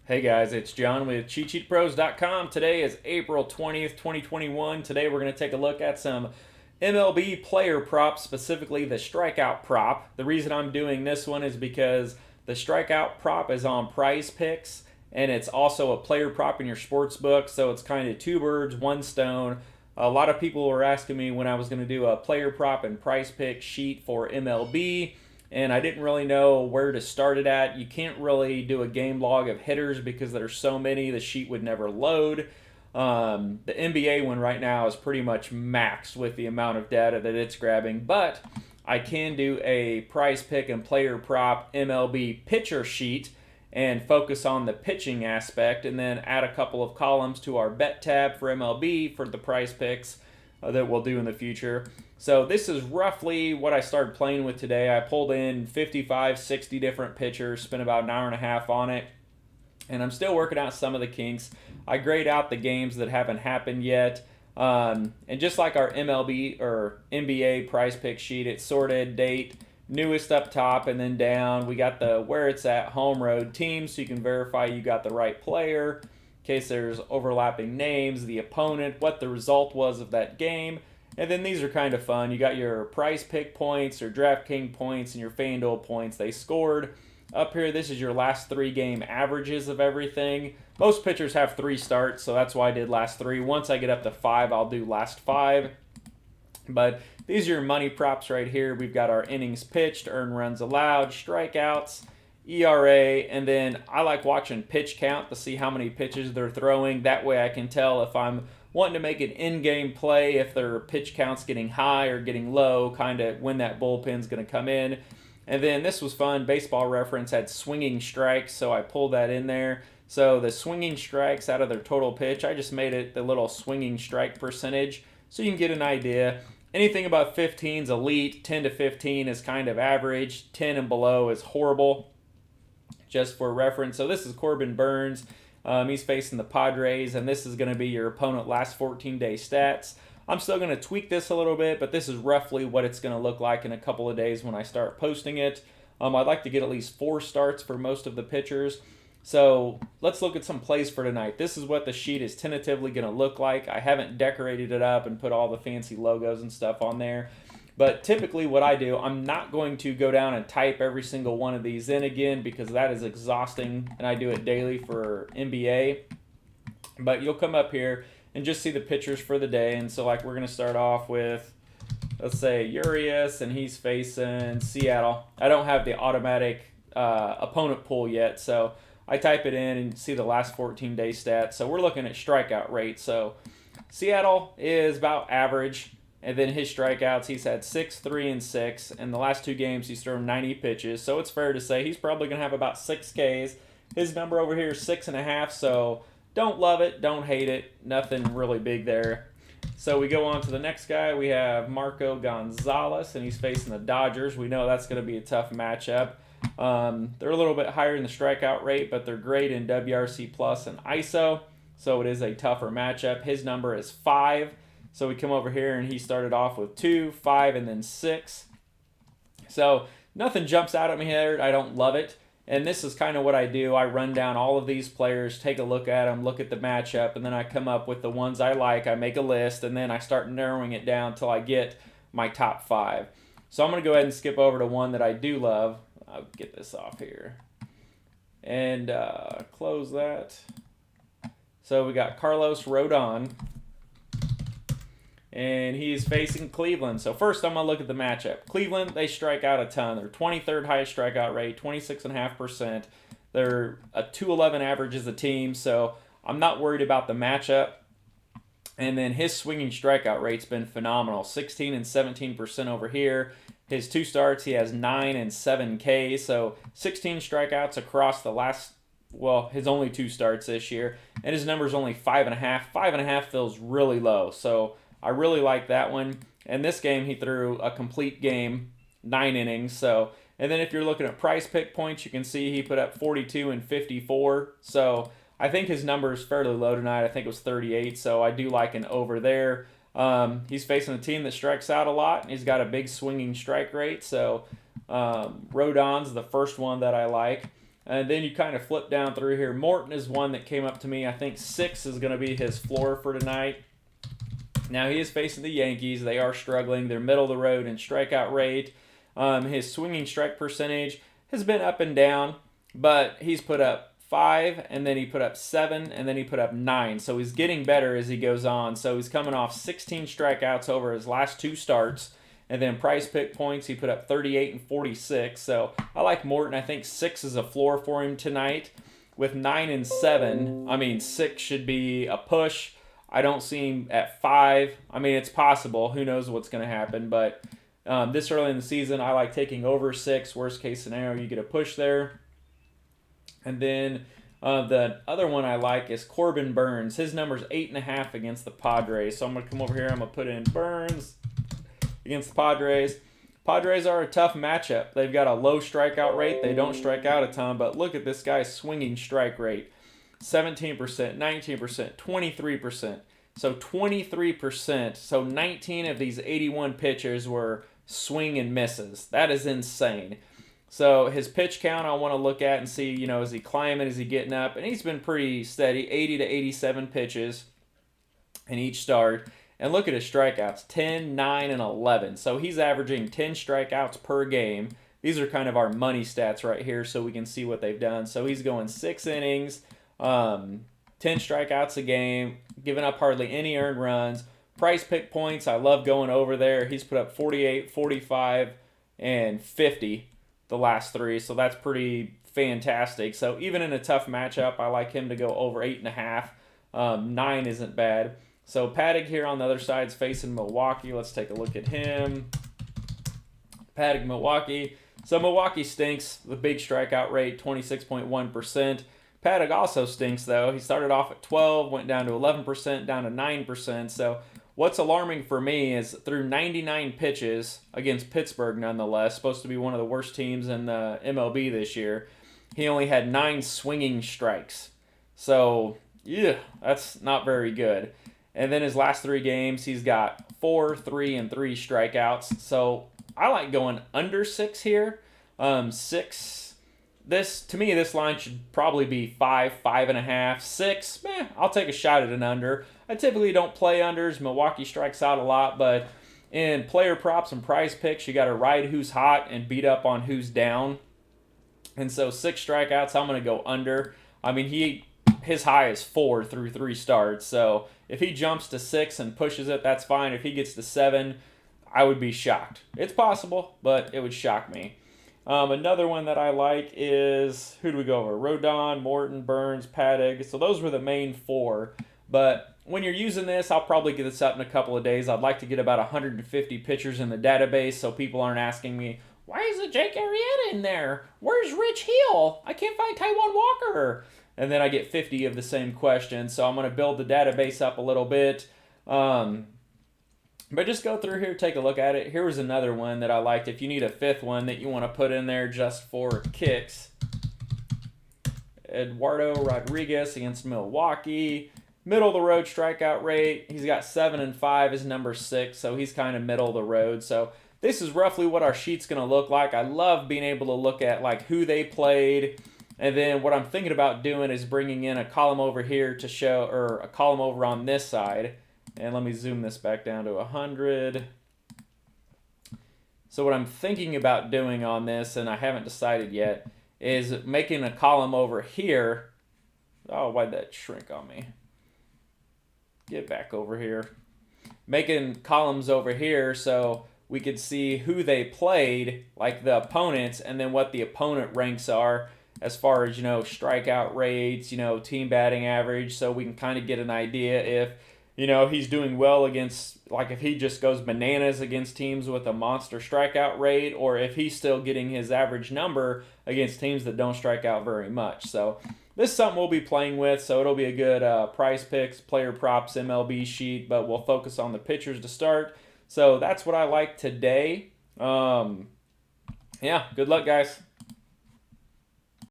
Hey guys, it's John with CheatSheetPros.com. Today is April 20th, 2021. Today we're going to take a look at some MLB player props, specifically the strikeout prop. The reason I'm doing this one is because the strikeout prop is on Prize Picks, and it's also a player prop in your sports book, so it's kind of two birds, one stone. A lot of people were asking me when I was going to do a player prop and Prize Pick sheet for MLB, and I didn't really know where to start it at. You can't really do a game log of hitters because there's so many, the sheet would never load. The NBA one right now is pretty much maxed with the amount of data that it's grabbing, but I can do a Prize Pick and player prop MLB pitcher sheet and focus on the pitching aspect, and then add a couple of columns to our bet tab for MLB for the Prize Picks that we'll do in the future. So this is roughly what I started playing with today. I pulled in 55, 60 different pitchers, spent about an hour and a half on it, and I'm still working out some of the kinks. I grade out the games that haven't happened yet. And just like our MLB or NBA Prize Pick sheet, it's sorted, date, newest up top, and then down. We got the where it's at, home, road, team, so you can verify you got the right player in case there's overlapping names, the opponent, what the result was of that game. And then these are kind of fun. You got your Prize Pick points, your DraftKings points, and your FanDuel points they scored. Up here, this is your last 3 game averages of everything. Most pitchers have 3 starts, so that's why I did last 3. Once I get up to 5, I'll do last 5. But these are your money props right here. We've got our innings pitched, earned runs allowed, strikeouts, ERA, and then I like watching pitch count to see how many pitches they're throwing. That way I can tell if I'm wanting to make an in-game play, if their pitch count's getting high or getting low, kind of when that bullpen's going to come in. And then this was fun. Baseball Reference had swinging strikes, so I pulled that in there. So the swinging strikes out of their total pitch, I just made it the little swinging strike percentage so you can get an idea. Anything about 15 is elite, 10 to 15 is kind of average, 10 and below is horrible, just for reference. So this is Corbin Burns. He's facing the Padres, and this is going to be your opponent last 14-day stats. I'm still going to tweak this a little bit, but this is roughly what it's going to look like in a couple of days when I start posting it. I'd like to get at least 4 starts for most of the pitchers. So let's look at some plays for tonight. This is what the sheet is tentatively going to look like. I haven't decorated it up and put all the fancy logos and stuff on there. But typically what I do, I'm not going to go down and type every single one of these in again because that is exhausting, and I do it daily for NBA. But you'll come up here and just see the pitchers for the day. And so like we're going to start off with, let's say, Urias, and he's facing Seattle. I don't have the automatic opponent pool yet, so I type it in and see the last 14-day stats. So we're looking at strikeout rate. So Seattle is about average. And then his strikeouts, he's had 6, 3, and 6. And the last 2 games, he's thrown 90 pitches. So it's fair to say he's probably going to have about 6 Ks. His number over here is 6.5. So don't love it, don't hate it. Nothing really big there. So we go on to the next guy. We have Marco Gonzalez, and he's facing the Dodgers. We know that's going to be a tough matchup. They're a little bit higher in the strikeout rate, but they're great in WRC plus and ISO. So it is a tougher matchup. His number is 5. So we come over here, and he started off with 2, 5, and then 6. So nothing jumps out at me here. I don't love it. And this is kind of what I do. I run down all of these players, take a look at them, look at the matchup, and then I come up with the ones I like. I make a list, and then I start narrowing it down until I get my top 5. So I'm going to go ahead and skip over to one that I do love. I'll get this off here. And close that. So we got Carlos Rodon. And he's facing Cleveland. So first I'm going to look at the matchup. Cleveland, they strike out a ton. They're 23rd highest strikeout rate, 26.5%. They're a 211 average as a team, so I'm not worried about the matchup. And then his swinging strikeout rate's been phenomenal, 16 and 17% over here. His 2 starts, he has 9 and 7 Ks, so 16 strikeouts across the last, well, his only 2 starts this year. And his number's only 5.5. 5.5 feels really low, so I really like that one. And this game, he threw a complete game, 9 innings. So, and then if you're looking at Prize Pick points, you can see he put up 42 and 54. So I think his number is fairly low tonight. I think it was 38. So I do like an over there. He's facing a team that strikes out a lot, and he's got a big swinging strike rate. So Rodon's the first one that I like. And then you kind of flip down through here. Morton is one that came up to me. I think 6 is going to be his floor for tonight. Now, he is facing the Yankees. They are struggling. They're middle of the road in strikeout rate. His swinging strike percentage has been up and down, but he's put up 5, and then he put up 7, and then he put up 9. So he's getting better as he goes on. So he's coming off 16 strikeouts over his last 2 starts. And then price pick points, he put up 38 and 46. So I like Morton. I think 6 is a floor for him tonight. With 9 and 7, I mean, 6 should be a push. I don't see him at 5. I mean, it's possible. Who knows what's going to happen. But this early in the season, I like taking over 6. Worst case scenario, you get a push there. And then the other one I like is Corbin Burns. His number's 8.5 against the Padres. So I'm going to come over here. I'm going to put in Burns against the Padres. Padres are a tough matchup. They've got a low strikeout rate. They don't strike out a ton, but look at this guy's swinging strike rate. 17%, 19%, 23%. So 23%. So 19 of these 81 pitches were swing and misses. That is insane. So his pitch count I want to look at and see, is he climbing, is he getting up? And he's been pretty steady, 80 to 87 pitches in each start. And look at his strikeouts, 10, 9, and 11. So he's averaging 10 strikeouts per game. These are kind of our money stats right here so we can see what they've done. So he's going 6 innings, 10 strikeouts a game, giving up hardly any earned runs. Price pick points, I love going over there. He's put up 48, 45, and 50 the last 3. So that's pretty fantastic. So even in a tough matchup, I like him to go over 8.5. 9 isn't bad. So Paddock here on the other side is facing Milwaukee. Let's take a look at him. Paddock, Milwaukee. So Milwaukee stinks. The big strikeout rate, 26.1%. Paddock also stinks, though. He started off at 12, went down to 11%, down to 9%. So what's alarming for me is through 99 pitches against Pittsburgh, nonetheless, supposed to be one of the worst teams in the MLB this year, he only had 9 swinging strikes. So, yeah, that's not very good. And then his last 3 games, he's got 4, 3, and 3 strikeouts. So I like going under 6 here. 6. To me, this line should probably be 5, 5.5, 6. I'll take a shot at an under. I typically don't play unders. Milwaukee strikes out a lot, but in player props and prize picks, you got to ride who's hot and beat up on who's down. And so 6 strikeouts, I'm going to go under. I mean, his high is 4 through 3 starts. So if he jumps to 6 and pushes it, that's fine. If he gets to 7, I would be shocked. It's possible, but it would shock me. Another one that I like is, who do we go over? Rodon, Morton, Burns, Paddock. So those were the main 4. But when you're using this, I'll probably get this up in a couple of days. I'd like to get about 150 pitchers in the database so people aren't asking me, why is it Jake Arrieta in there? Where's Rich Hill? I can't find Taijuan Walker. And then I get 50 of the same question. So I'm going to build the database up a little bit. But just go through here, take a look at it. Here was another one that I liked. If you need a 5th one that you want to put in there just for kicks. Eduardo Rodriguez against Milwaukee. Middle of the road strikeout rate. He's got 7 and 5 is number 6. So he's kind of middle of the road. So this is roughly what our sheet's going to look like. I love being able to look at like who they played. And then what I'm thinking about doing is bringing in a column over here to show, or a column over on this side. And let me zoom this back down to 100. So what I'm thinking about doing on this, and I haven't decided yet, is making a column over here. Oh, why'd that shrink on me? Get back over here. Making columns over here so we could see who they played, like the opponents, and then what the opponent ranks are as far as, strikeout rates, team batting average, so we can kind of get an idea if, he's doing well against, like if he just goes bananas against teams with a monster strikeout rate, or if he's still getting his average number against teams that don't strike out very much. So this is something we'll be playing with, so it'll be a good prize picks, player props, MLB sheet, but we'll focus on the pitchers to start. So that's what I like today. Yeah, good luck, guys.